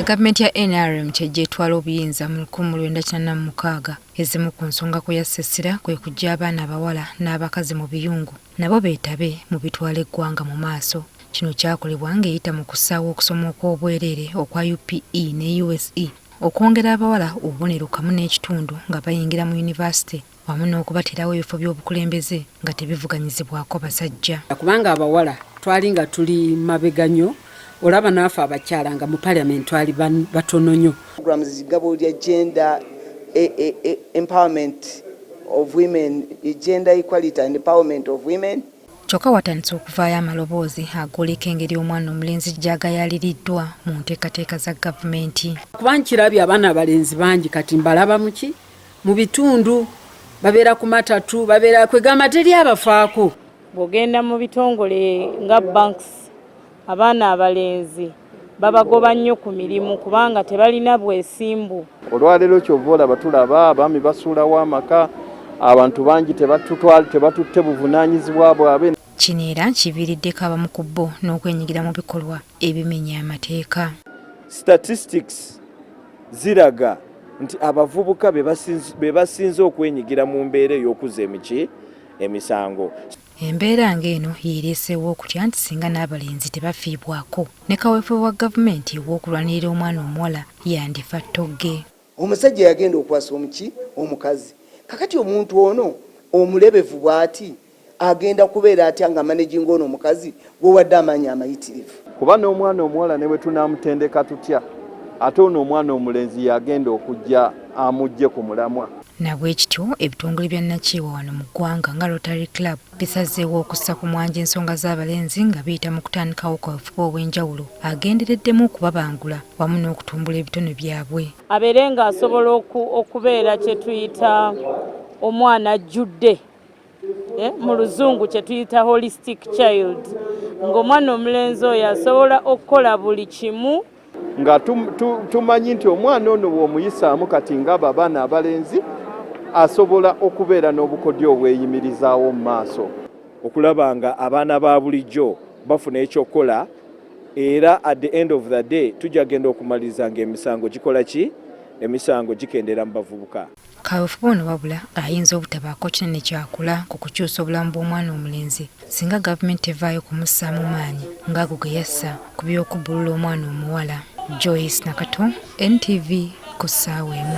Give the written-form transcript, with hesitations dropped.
Gavumenti ya NRM kyejjeetwala obuyinza mu 1996 ezimu ku nsonga kwe yasse essira kwe kujja abaana abawala n'abakazi mu biyungu nabo beetabe mu bitwala eggwanga mu maaso. Kino kyakolebwa ng'eyita mu kussaawo okusoma okw'obwereere okwa UPE ne USE okwongera abawala obubonero kamu n'ekitundu nga bayingira mu yunivasite wamu n'okubaterawo ebifo by'obukulembeze nga tebivuganyizibwako basajja. Kubanga abawala twali nga tuli mabega nnyo, olaba naafe abakyala nga mu parliament twali batono nnyo. Programs zigabo lya gender empowerment of women, gender equality and empowerment of women. Kyokka watandise okuvaayo amaloboozi agoleka engeri omwana omulenzi gy'agayaliriddwa mu nteekateeka za gavumenti. Kuba nkirabye abaana abalenzi bangi kati mbalaba muki mu bitundu babeera ku matatu babeera kwegamba teri abafaako. Bw'ogenda mu bitongole nga banks abaana abalenzi babagoba nnyo ku mirimu kubanga tebalina bwesimbu. Olwaleero kyova olaba tulaba abaami basuulawo amaka, abantu bangi tebatutte buvunaanyizibwa bwabwe. Kino era kiviiriddeko abamu ku bo n'okwenyigira mu bikolwa ebimenya amateeka. Statistics ziraga nti abavubuka be basinze okwenyigira mu mbeera ey'okuzza emisango. Embeera ng'eno yeereeseewo okutya nti singa n'abalenzi tebafiibwako ne kaweefube wa gavumenti w'okulwanirira omwana omuwala yandifa ttogge. Omusajja yagenda okwasa omukazi. Kakati omuntu ono omulebevu bw'ati agenda kubeera atya nga managing ono omukazi gwowadde amaanyi amayitirivu. Kuba n'omwana omuwala ne bwe tunaamutendeka tutya ate ono omwana omulenzi yagenda okujja amugye ku mulamwa. Nabwe kityo ebitongole bya nnakiiwa wano mu ggwanga nga Rotary Club bisazeewo okussa ku mwanjo ensonga z'abalenzi nga biyita mu kutandikawo kaweefube ow'enjawulo agendereddemu okubabangula wamu n'okutumbula ebitone byabwe. Abeere ng'asobola okubeera kye tuyita omwana ajjudde, mu luzungu kye tuyita holistic child, ng'omwana omulenzi oyo asobola okukola buli kimu nga tumanyi nti omwana ono bw'omuyisaamu kati ng'abo abaana abalenzi asobola okubeera n'obukodyo obweyimirizaawo mu maaso okulaba nga abaana ba bulijjo bafuna ekyokukola era at the end of the day tujja genda okumaliriza ng'emisango gikola ki? Emisango gikendera mu bavubuka. Kaweefube ono wabula ayinza obutabaako kinene kyakula ku kukyusa obulamu bw'omwana omulenzi singa gavumenti evaayo kumussaamu maanyi ng'ago ge yassa ku by'okubbulula omwana omuwala. Joyce Nakato, NTV ku ssaawa emu.